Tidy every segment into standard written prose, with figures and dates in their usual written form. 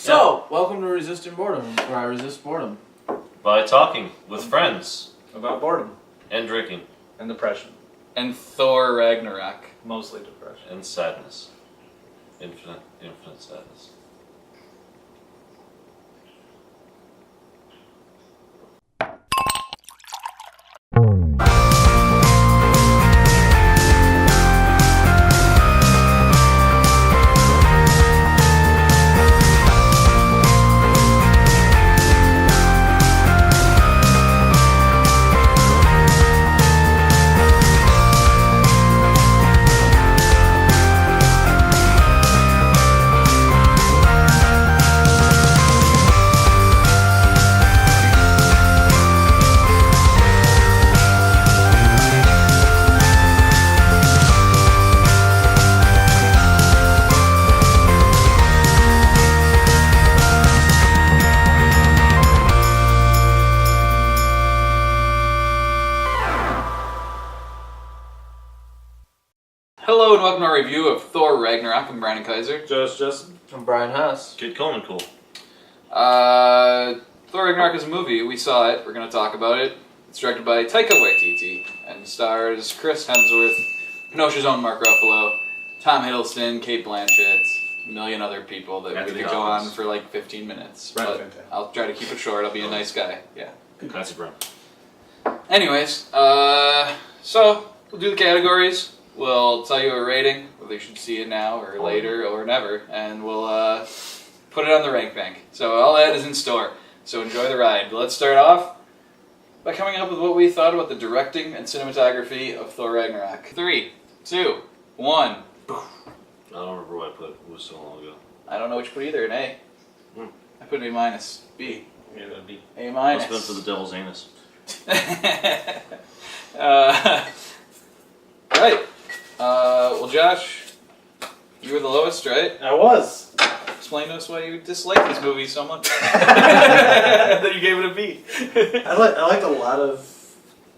So, welcome to Resisting Boredom, where I resist boredom. By talking with friends. About boredom. And drinking. And depression. And Thor Ragnarok. Mostly depression. And sadness. Infinite sadness. Hello and welcome to our review of Thor Ragnarok. I'm Brian Kaiser. Justin. I'm Brian Haas. Kid Coleman, cool. Thor Ragnarok is a movie. We saw it. We're going to talk about it. It's directed by Taika Waititi and stars Chris Hemsworth, Pinocchio's own Mark Ruffalo, Tom Hiddleston, Kate Blanchett, a million other people that we could go on for like 15 minutes. Right, But fantastic. I'll try to keep it short. I'll be a nice guy. Yeah. That's a Brown. Anyways, so we'll do the categories. We'll tell you a rating, whether you should see it now or later or never, and we'll put it on the rank bank. So all that is in store. So enjoy the ride. But let's start off by coming up with what we thought about the directing and cinematography of Thor Ragnarok. 3, 2, 1. I don't remember what I put. It was so long ago. I don't know what you put either. An A. I put an A minus. B. Yeah, that'd be. A Must have been minus. for the devil's anus. Right. Well, Josh, you were the lowest, right? I was. Explain to us why you dislike this movie so much. That you gave it a B. I liked a lot of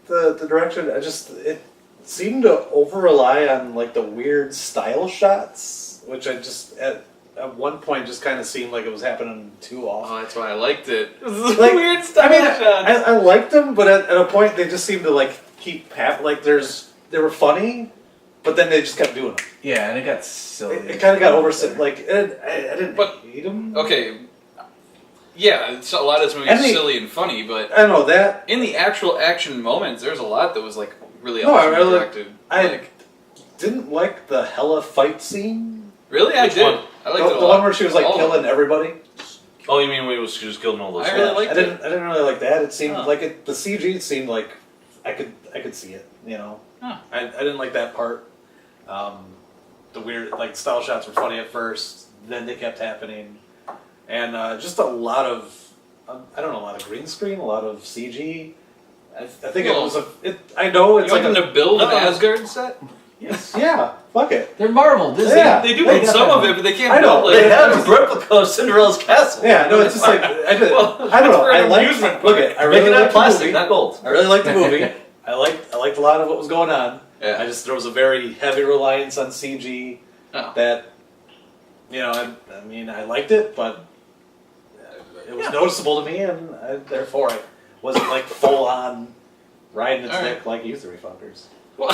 the direction. It seemed to over rely on like the weird style shots, which I just at one point just kind of seemed like it was happening too often. Oh, that's why I liked it. Like, Weird style shots. I liked them, but at a point they just seemed to like keep like they were funny, but then they just kept doing them. Yeah, and it got silly. It kind of got overset. Like I didn't But- hate them. Okay. Yeah, it's, a lot of this movie And is the- silly and funny, but I don't know that. in the actual action moments, there's a lot that was like really No, I awesome really- directed. I didn't like the Hela fight scene. Really, I Which did. one? I liked it a The lot. one where she was like All of killing them. everybody. Oh, you mean when she was killing all those I really guys? liked I didn't really like that. It seemed Huh. like it. The CG seemed like I could see it. You know. Huh. I didn't like that part. The weird like style shots were funny at first, then they kept happening, and just a lot of a lot of green screen, a lot of CG. I think Well, it was I know it's You want like them to build an No. Asgard set? Yes. Yeah. Fuck it. They're Marvel, Disney. Yeah. They do They build some of it, but they can't I know, build they like have a replica of Cinderella's castle. Yeah. No, it's just like I don't know. for an I like. amusement Look park. it. I really Making liked out the plastic, movie. not gold. I really liked the movie. I liked a lot of what was going on. Yeah. There was a very heavy reliance on CG Oh. that, I mean, I liked it, but it was noticeable to me, and therefore I wasn't like full on riding its All right. dick like you three fuckers. Well,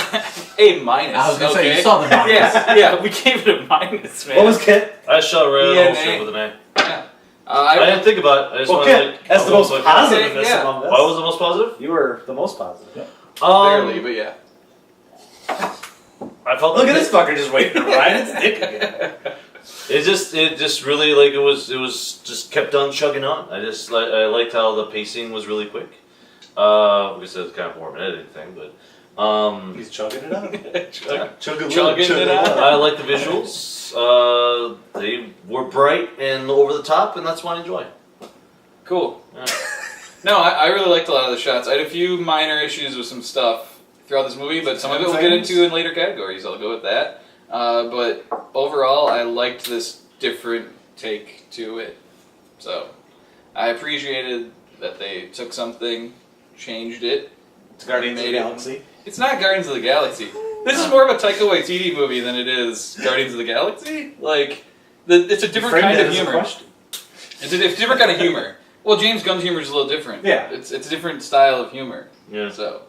A minus. I was gonna say, okay? you saw the minus. Yeah, we gave it a minus, man. What was Kit? I shot right Yeah, on the man. shit with an A. Yeah. I didn't think about it. I just Well, wanted to, Kit, that's the most like, positive yeah. among us. Why was the most positive? You were the most positive. Barely, but yeah. I felt Look like at this fucker just waiting to ride its dick again. It just really like it was just kept on chugging on. I liked how the pacing was really quick. Because it's kind of more of an editing thing, but He's chugging it up. Chugging it out. I like the visuals. They were bright and over the top, and that's what I enjoy. Cool. Yeah. No, I really liked a lot of the shots. I had a few minor issues with some stuff throughout this movie, but some of it we'll get into in later categories. I'll go with that. But overall, I liked this different take to it. So I appreciated that they took something, changed it. It's Guardians of the Made it. Galaxy. It's not Guardians of the Galaxy. This is more of a Taika Waititi movie than it is Guardians of the Galaxy. Like, it's a different Frame kind that of as a humor. question. It's a different kind of humor. Well, James Gunn's humor is a little different. Yeah. It's a different style of humor. Yeah. So,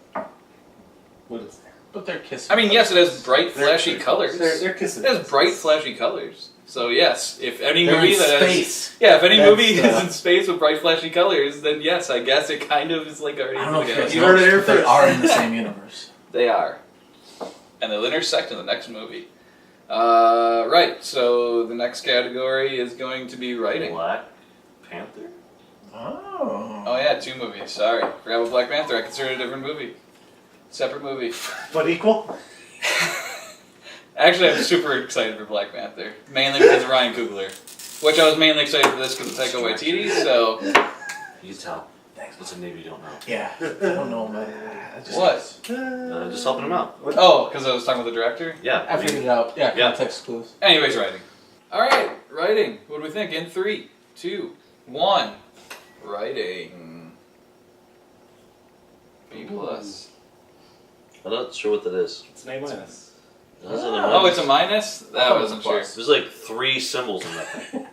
What is But they're kissing. I mean, yes, it has bright, They're- flashy colors. They're kissing. It has bright, flashy colors. So yes, if any They're movie in that space. if any That's, movie is in space with bright, flashy colors, then yes, I guess it kind of is like already. I don't know if you guys You heard it noticed, here but they first. are in the same universe. They are, and they'll intersect in the next movie. Right. So the next category is going to be writing. Black Panther? Oh. Oh yeah, 2 movies. Sorry, forgot about Black Panther. I considered it a different movie, separate movie. But equal? Actually, I'm super excited for Black Panther, mainly because of Ryan Coogler, which I was mainly excited for this because of Taika Waititi. So You can tell. Thanks. It's a name you don't know. Yeah. I don't know, man. what? Just helping him out. Oh, because I was talking with the director. Yeah. I figured it out. Yeah, Yeah. context clues. Anyways, writing. All right, writing. What do we think? In 3, 2, 1. Writing. B plus. I'm not sure what that is. It's an A-. That's an Oh, it's a minus. That Oh, wasn't it's a sure. plus. There's like 3 symbols in that thing.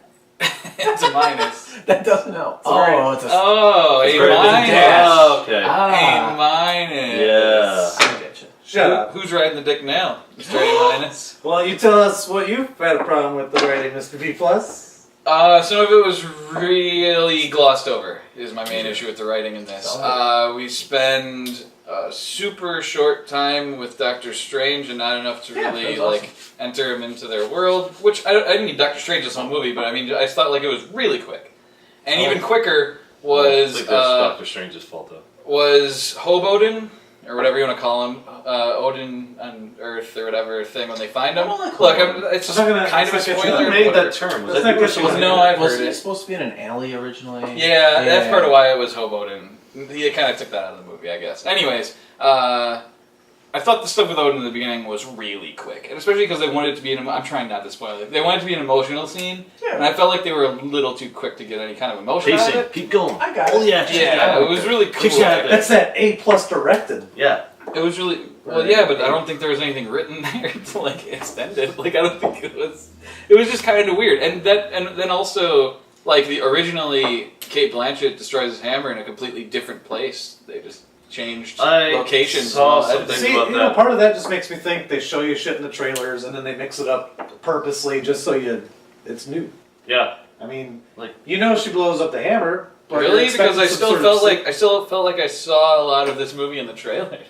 It's a minus. That doesn't help. Sorry. Oh, it's a Oh, It's a very big minus. dash. Oh, okay. A Ah. minus. Yeah. I get you. Shut up. Who's riding the dick now? Mr. A minus. Well, you tell us what you've had a problem with the writing, Mr. B+. Some of it was really glossed over, is my main issue with the writing in this. We spend a super short time with Doctor Strange and not enough to Yeah, really that was awesome. enter him into their world, which I didn't need Doctor Strange this whole movie, but I mean, I just thought like it was really quick. And even quicker I was think that's Doctor Strange's fault, though. was Hoboden, or whatever you want to call him, Odin on Earth or whatever thing when they find him. I don't like Look, Hoboden. it's just I'm not gonna- kind of a it's not gonna- spoiler. Who made whatever. that term? Was That's that not you or good. someone? No, I've Wasn't heard he it. supposed to be in an alley originally? Yeah, that's part of why it was Hoboden. He kind of took that out of the movie, I guess. Anyways, I thought the stuff with Odin in the beginning was really quick, and especially because they wanted it to be I'm trying not to spoil it. They wanted it to be an emotional scene, Yeah. and I felt like they were a little too quick to get any kind of emotion out of Pacing. it. Keep going. I got it. Oh, yeah. Yeah, it was really cool. That's that A+ directed. Yeah. It was really well, yeah, but I don't think there was anything written there to like extend it. Like I don't think it was. It was just kind of weird, and then also like originally Kate Blanchett destroys his hammer in a completely different place. They just changed locations. saw and all that. something. See, about you know, that. part of that just makes me think they show you shit in the trailers and then they mix it up purposely just so it's new. Yeah. I mean, Like- you know she blows up the hammer. But you're Really? Because expecting I some still sort of felt se- like I saw a lot of this movie in the trailers.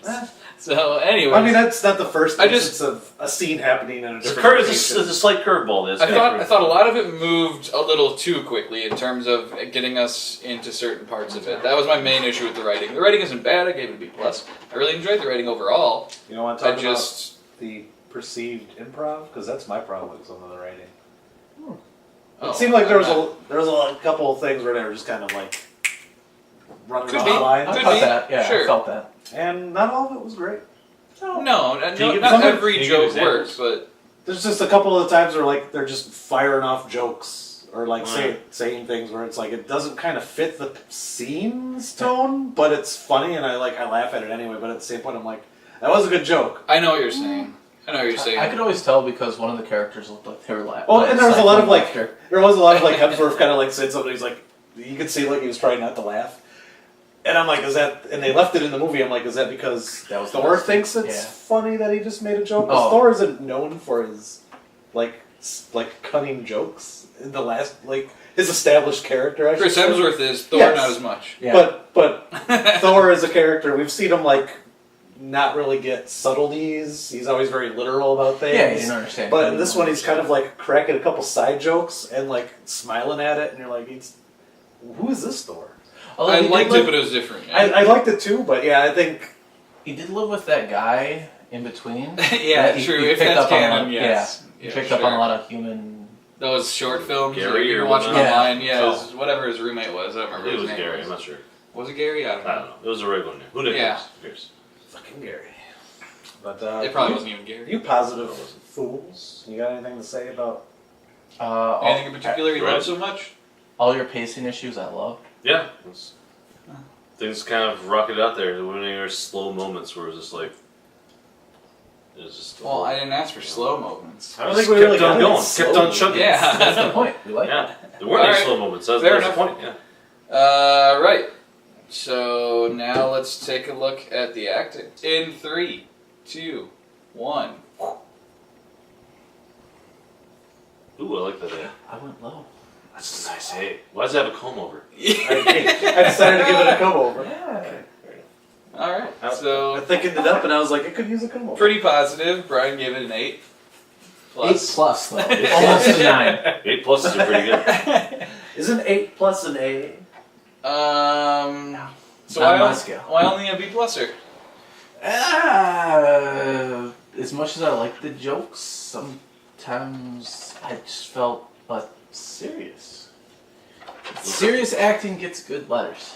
So anyway, I mean, that's not the first I instance of a scene happening in a It's different it's location. a slight curveball. That's I thought a lot of it moved a little too quickly in terms of getting us into certain parts of it. That was my main issue with the writing. The writing isn't bad. I gave it a B plus. I really enjoyed the writing overall. You know, want to I talk just about the perceived improv? Because that's my problem with some of the writing. oh, It seemed like there was I'm not- a couple of things where they were just kind of like running Could off be. the line, I Could felt be. that. Yeah, Sure. I felt that. and not all of it was great. No, Can you give not some- every can you give joke examples? works, but There's just a couple of times where like they're just firing off jokes or like Right. saying things where it's like it doesn't kind of fit the scene's tone, but it's funny and I laugh at it anyway. But at the same point, I'm like, that was a good joke. I know what you're saying. I know what you're saying. I could always tell because one of the characters looked like they were laughing. Oh, and there was a lot of like laughter. Hemsworth kind of like said something. He's like, you could see like he was trying not to laugh. And I'm like, is that? And they left it in the movie. I'm like, is that because That was Thor the- thinks it's yeah. funny that he just made a joke? 'Cause Oh. Thor isn't known for his like cunning jokes. In the last his established character. I Chris should say. Hemsworth is Thor, Yes. not as much. Yeah. But Thor is a character. We've seen him not really get subtleties. He's always very literal about things. Yeah, you didn't understand. But in this one, he's kind of like cracking a couple side jokes and like smiling at it, and you're like, who is this Thor? Although I he liked did it, live- but it was different. I liked it too, but yeah, I think He did live with that guy in between. yeah, He- true. he if picked that's up on a canon, lot- yes. He picked up on a lot of human. Those short films Gary that you or can watch them whatever. online. Yeah, Oh. whatever his roommate was. I don't I remember think it his was name. Gary. I'm not sure. Was it Gary? I don't I know. don't know. It was a regular name. Who knows? Yeah. Who cares? fucking Gary. But It probably wasn't even Gary. You positive fools. You got anything to say about? Anything in particular you Right. love so much? All your pacing issues, I love. Yeah. Things kind of rocketed out there. When there were slow moments where it was just like. It was just. Well, I didn't ask for slow moments. I don't think we really kept on got going. it. Kept on chugging. Yeah. That's the point. We like Yeah. it. There weren't any Alright. slow moments. That's Fair the enough. point. Yeah. Right. So now let's take a look at the acting. In 3, 2, 1. Ooh, I like that. I went low. That's a nice A. Why does it have a comb over? I decided to give it a comb over. Yeah. Alright, I so thickened it up, and I was like, it could use a comb over. pretty positive. Brian gave it an 8. 8+ though. Almost a 9. 8 plus is pretty good. Isn't 8 plus an A? So Not my why, scale. why only a B pluser? As much as I like the jokes, sometimes I just felt serious. Serious acting gets good letters.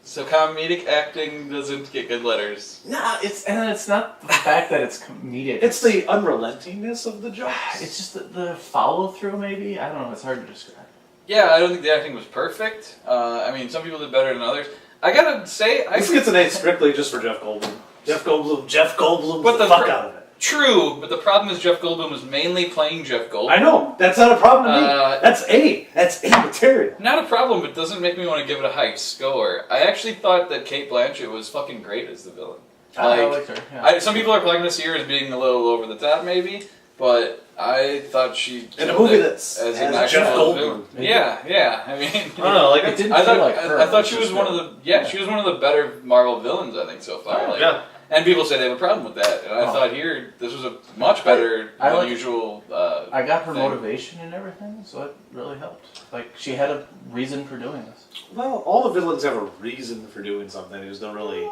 So comedic acting doesn't get good letters. Nah, it's not the fact that it's comedic. It's the unrelentingness of the jokes. It's just the follow through. Maybe I don't know. It's hard to describe. Yeah, I don't think the acting was perfect. I mean, some people did better than others. I gotta say, This gets an A strictly just for Jeff Goldblum. Jeff Goldblum But the the fuck pr- out of it. True, but the problem is Jeff Goldblum was mainly playing Jeff Goldblum. I know, that's not a problem to me. Uh, That's A material. Not a problem, but doesn't make me want to give it a high score. I actually thought that Cate Blanchett was fucking great as the villain. I liked her. Yeah. Some people are playing this year as being a little over the top, maybe, but I thought she In a killed movie it that's as has an actual Jeff villain. Goldblum. Yeah. I mean, I don't know, like It didn't I feel thought like her. I thought which she was is one of good. the she was one of the better Marvel villains I think so far. Like, yeah. and people say they have a problem with that, and I Oh. thought here this was a much better I than like- usual. I got her thing. motivation and everything, so it really helped. Like she had a reason for doing this. Well, all the villains have a reason for doing something. They just don't really.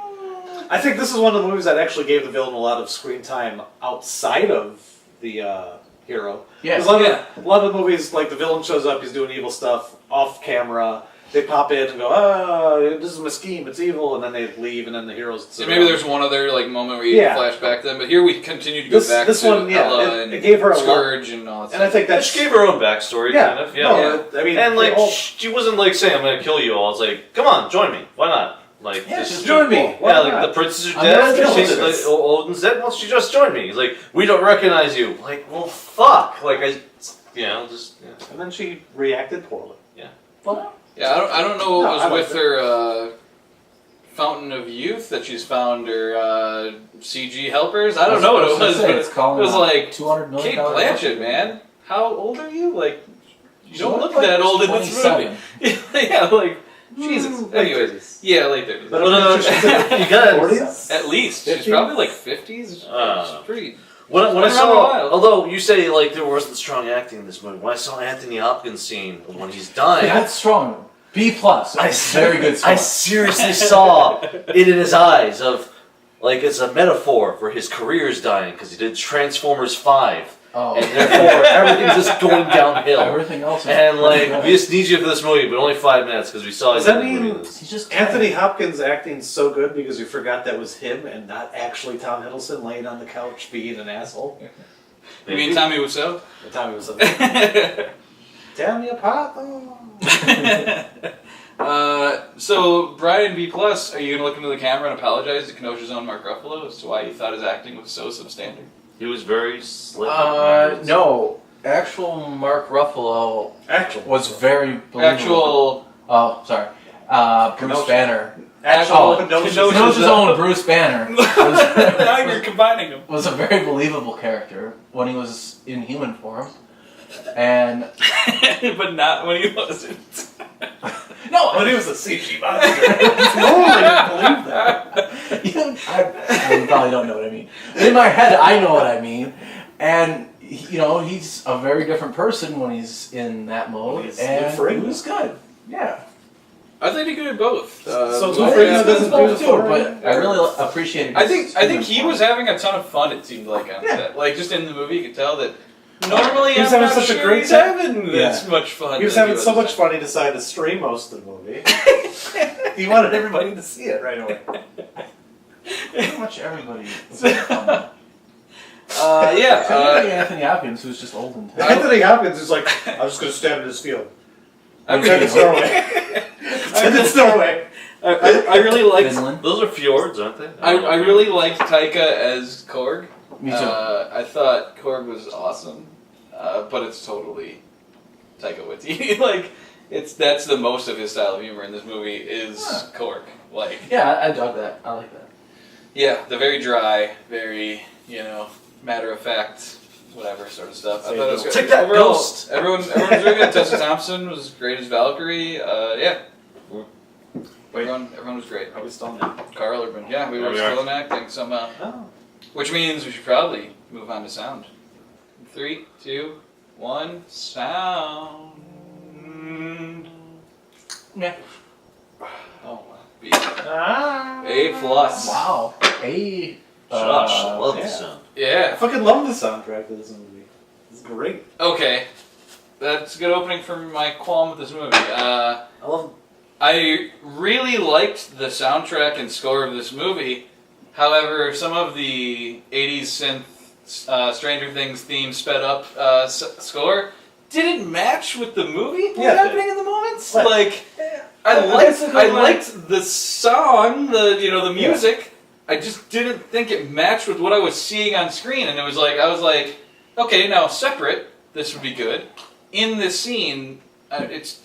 I think this is one of the movies that actually gave the villain a lot of screen time outside of the hero. Yeah. 'Cause a lot of the movies, like the villain shows up, he's doing evil stuff off camera. They pop in and go, this is my scheme, it's evil, and then they leave, and then the heroes. So maybe there's one other like moment where you Yeah. flash back to them, but here we continue to go back this to one, yeah, Ella it gave her a lot, Scourge and all that and I stuff. think Yeah, that's she gave her own backstory, yeah, kind of. Yeah. no, I mean, And they like, all- she wasn't like saying, I'm gonna kill you all. It's like, come on, join me. Why not? Like, Yeah, just just join me. cool. Why yeah, not? like the princes are I'm dead. not She's killing like, this. Odin's dead. Why don't you just join me? He's like, we don't recognize you. Like, well, fuck. Like, just. Yeah. and then she reacted poorly. Well, Yeah, I don't know what No, was I with liked her fountain of youth that she's found, or CG helpers. I don't know what it was, but It's calling it was like $200 million. Kate Blanchett, man. How old are you? Like, you don't look like that old in this 27. movie. Yeah, like Jesus. Anyways, yeah, late 30s. But Well, she's in her you guys. 40s? At least she's 50s? probably like 50s. She's pretty. When I Around a saw, while. although you say like there wasn't strong acting in this movie, when I saw Anthony Hopkins scene when he's dying, That's strong. B+. Very good score. I seriously saw it in his eyes of like it's a metaphor for his career's dying because he did Transformers 5, Oh. and therefore everything's just going downhill. Everything else is And like pretty we good. just need you for this movie, but only 5 minutes because we saw. Does you that in the mean- movie. He's just Anthony Hopkins acting so good because you forgot that was him and not actually Tom Hiddleston laying on the couch being an asshole? You mean Tommy Wiseau? Tommy was like, tear me apart though. So Brian B+, are you gonna look into the camera and apologize to Kenosha's own Mark Ruffalo as to why you thought his acting was so substandard? He was very slick. No. Actual Mark Ruffalo Actual. was very believable. Actual Oh, sorry. Bruce Kenosha. Banner. Actual Kenosha's Kenosha's own Bruce Banner now you're combining them. was a very believable character when he was in human form. And But not when he wasn't. no, But he was a CG monster. No one didn't believe that. I probably don't know what I mean. In my head, I know what I mean, and he's a very different person when he's in that mode, He's and free. he was good. Yeah, I think he could do both. So I Lou think Ferrigno it's doesn't both do the too, Thor but I really appreciated. I his think human he form. was having a ton of fun. It seemed like on set, like just in the movie, you could tell that. Normally, He was I'm having not such a sure great he's time. having Yeah. this much fun. He was as having so on much set. fun he decided to stream most of the movie. He wanted everybody to see it right away. Pretty much everybody. Yeah. Including Anthony Hopkins, who's just old and tired. Anthony Hopkins is like, I'm just going to stand in this field. I Pretend it's Norway. Pretend it's Norway. I really liked. Finland. Those are fjords, aren't they? I really liked Taika as Korg. Me too. I thought Korg was awesome, but it's totally Taika Waititi. Like, that's the most of his style of humor in this movie is Korg. Like, Yeah, I dug that. I like that. yeah, the very dry, very, matter of fact, whatever sort of stuff. I thought it was good. Take that, Overall, Ghost! Everyone was really good. Tessa Thompson was great as Valkyrie. Yeah. Wait. Everyone was great. Are we still now? Carl Urban. Yeah, we Yeah, were we still are. in acting somehow. Oh. Which means we should probably move on to sound. 3, 2, 1, sound. Yeah. Oh. B. Ah. A plus. Wow. Hey. Josh, I love the yeah. sound. I Yeah. fucking love the soundtrack to this movie. It's great. Okay. That's a good opening for my qualm with this movie. I love. I really liked the soundtrack and score of this movie. However, some of the 80s synth Stranger Things theme sped up score didn't match with the movie. What was Yeah, happening in the moments? What? Like, I Basically, liked the song, the music. I just didn't think it matched with what I was seeing on screen, and I was like, okay, now separate, this would be good. In this scene, it's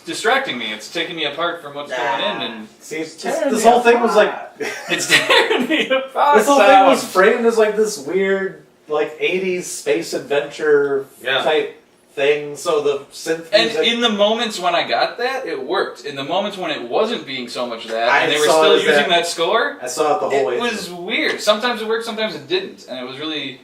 distracting me. It's taking me apart from what's going in, and See, tearing this me whole thing was like. it's tearing me apart. This whole thing was sound. framed as like this weird, like 80s space adventure type thing. So the synth And music. in the moments when I got that, it worked. In the moments when it wasn't being so much of that, I and they were saw still it as using that- that score, I saw it the whole way. it was weird. Sometimes it worked, sometimes it didn't, and it was really.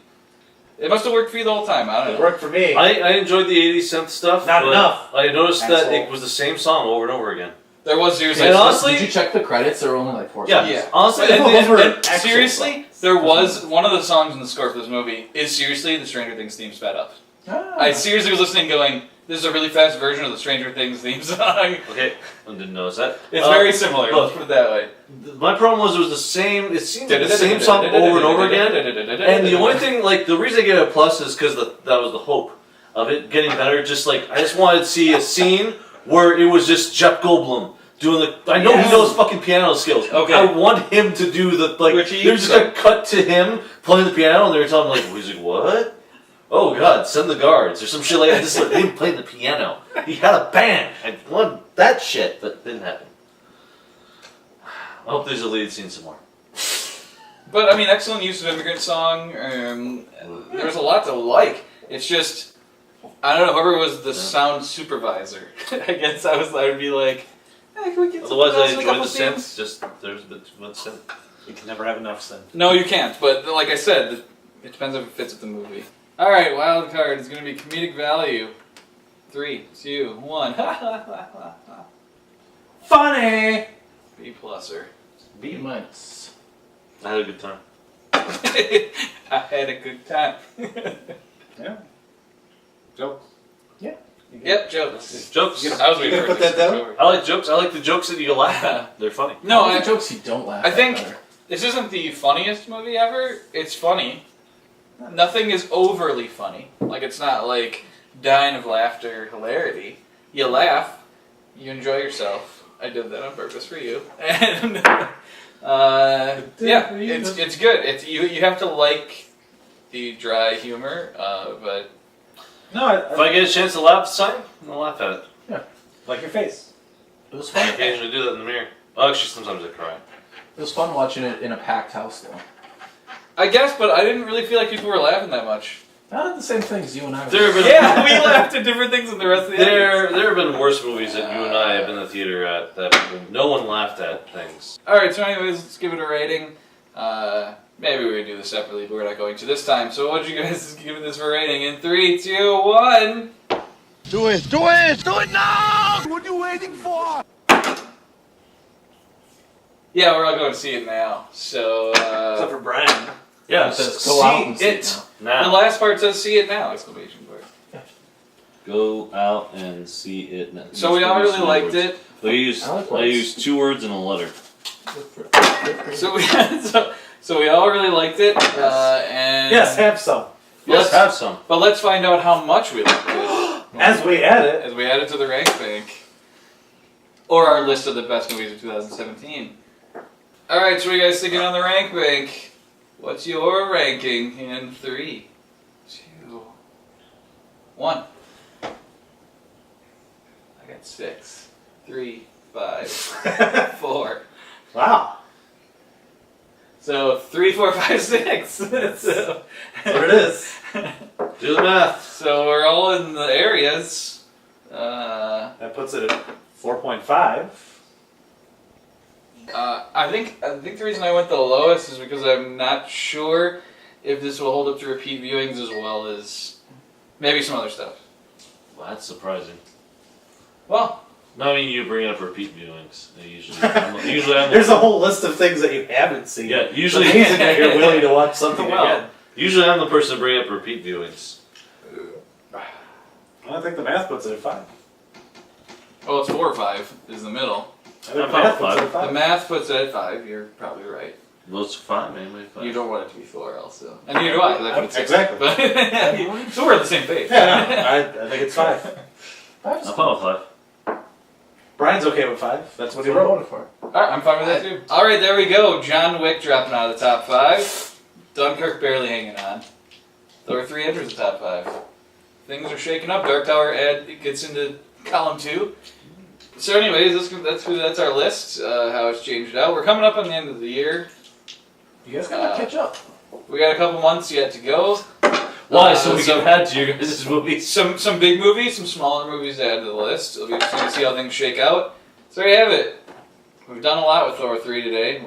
It must have worked for you the whole time. I don't It know. worked for me. I enjoyed the 80s synth stuff. Not but enough. I noticed that Asshole. it was the same song over and over again. There was seriously. And honestly- Did you check the credits? There were only like 4 Yeah. songs. Yeah. Honestly, But those were And actual seriously, there was one of the songs in the score for this movie is seriously the Stranger Things theme sped up. Ah. I seriously was listening, going, "This is a really fast version of the Stranger Things theme song." Okay, I didn't notice that. It's very similar. look. Let's put it that way. My problem was it was the same. It seemed like the same song over and over again. And the only thing, like, the reason I gave it a plus is because that was the hope of it getting better. Just like I just wanted to see a scene where it was just Jeff Goldblum doing the. I know Yes. he knows fucking piano skills. Okay. I want him to do the like. Which he They're just gonna cut to him playing the piano, and they're telling him like, he's like, what? Oh God, send the guards or some shit like that. Just like him playing the piano. He had a band. I wanted that shit, but didn't happen. I hope there's a lead scene somewhere. But I mean, excellent use of Immigrant Song. There's a lot to like. It's just, I don't know. Whoever was the sound supervisor, I guess I would be like, hey, can we get Otherwise, I a enjoyed couple the scenes? synths. Just there's a bit too much synth. You can never have enough sin. No, you can't. But like I said, it depends if it fits with the movie. All right, wild card is going to be comedic value. 3, 2, 1. Funny! B pluser. B minus. I had a good time. I had a good time. Yeah. Joke. Yep, jokes. Jokes. I was waiting You for gonna it put to that switch down? over. I like jokes. I like the jokes that you laugh at. They're funny. No, All the I, jokes you don't laugh I at think- better. this isn't the funniest movie ever. It's funny. Nothing is overly funny. Like, it's not like dying of laughter hilarity. You laugh, you enjoy yourself. I did that on purpose for you. And yeah, it's good. It's you have to like the dry humor, but No, If I get a chance to laugh, sign, I'll laugh at it. like your face. It was I fun. occasionally do that in the mirror. Well, actually, sometimes I cry. It was fun watching it in a packed house, though. I guess. But I didn't really feel like people were laughing that much. Not at the same things you and I were. There have been Yeah, we laughed at different things than the rest of the audience. there have been worse movies that you and I have been in the theater at that no one laughed at things. All right, so anyways, let's give it a rating. Maybe we would do this separately, but we're not going to this time. So what would you guys give this for rating? In 3, 2, 1. Do it! Do it! Do it now! What are you waiting for? Yeah, we're all going to see it now. So Except for Brian. Yeah, It says go out and see see it the now. last part says "see it now!" exclamation point. Go out and see it now. So we all really liked it. I used 2 words and a letter. So we all really liked it. And Yes, have some. Let's have some. But let's find out how much we liked it As we add it. as we add it to the rank bank, or our list of the best movies of 2017. All right, so what are you guys thinking on the rank bank? What's your ranking in 3, 2, 1? I got 6. 3, 5, 4. Wow. So 3, 4, 5, 6. So, That's what it is. Do the math. so we're all in the areas. That puts it at 4.5. I think the reason I went the lowest is because I'm not sure if this will hold up to repeat viewings as well as maybe some other stuff. Well, that's surprising. Well, No, I mean you bring up repeat viewings. Usually I'm There's a whole list of things that you haven't seen. Yeah, The usually reason that you're willing to watch something Well, again. usually I'm the person to bring up repeat viewings. I think the math puts it at 5. well, it's 4 or 5 is the middle. I think I'm the math fine puts it with at The 5. math puts it at 5. You're probably right. Well, it's 5 anyway. 5. You don't want it to be 4 also, and neither do I. 'Cause I put it 6. Exactly. But so we're on the same page. Yeah, no, I think it's 5. I'm fine with 5. Brian's okay with 5. That's what he That's what I wrote. voted for. Alright, I'm fine with that too. Alright, there we go. John Wick dropping out of the top 5. Dunkirk barely hanging on. Thor 3 enters the top 5. Things are shaking up. Dark Tower it gets into column 2. So anyways, that's our list, how it's changed out. We're coming up on the end of the year. You guys gotta catch up. We got a couple months yet to go. Why? So we can add to your guys' movies. Some big movies, some smaller movies to add to the list. It'll be interesting to see how things shake out. So there you have it. We've done a lot with Thor 3 today.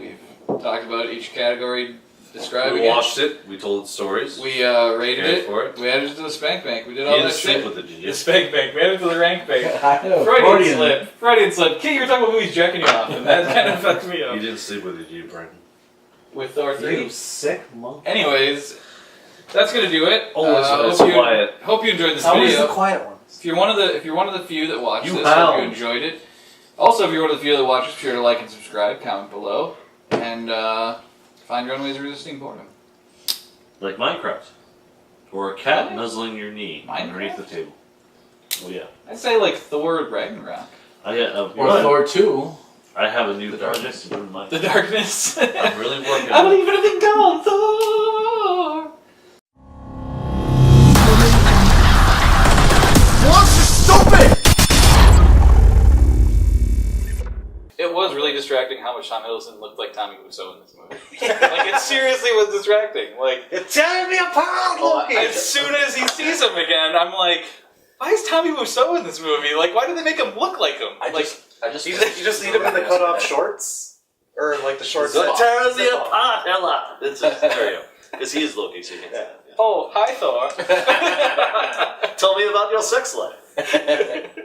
We've talked about each category described We again. watched it. We told its stories. We rated Cared it. for it. We added it to the spank bank. We did You all didn't that stick shit. with it, did The you? spank bank. We added it to the rank bank. I know. Freudian slip. Freudian slip. Kid, you were talking about movies jacking you off, and that kind of fucked me You up. didn't sleep with it, you, Brian. With Thor 3. You sick monkey. Anyways, that's gonna do it. It's hope quiet. Hope you enjoyed this Always video. the quiet ones. If you're one of the few that watched You this, hope you hound. enjoyed it. Also, if you're one of the few that watched, be sure to like and subscribe, comment below, and find your own ways of resisting boredom. Like Minecraft. Or a cat Really? nuzzling your knee underneath the Minecraft? table. Oh yeah. I'd say like Thor Ragnarok. Or Thor 2. I have a new The project darkness. to do in mind. The darkness. I'm really working I on it. believe in a thing called Thor. What's stupid? It was really distracting how much Tom Hiddleston looked like Tommy Wiseau in this movie. Like, it seriously was distracting. Like, You're tearing me apart, Loki! as soon as he sees him again, I'm like, why is Tommy Wiseau in this movie? Like, why do they make him look like him? I just You just need him in the cutoff shorts? Or like the shorts So that tear me apart, Ella! It's just, there you go. Because he is Loki, so you can say that. Oh, hi Thor. Tell me about your sex life.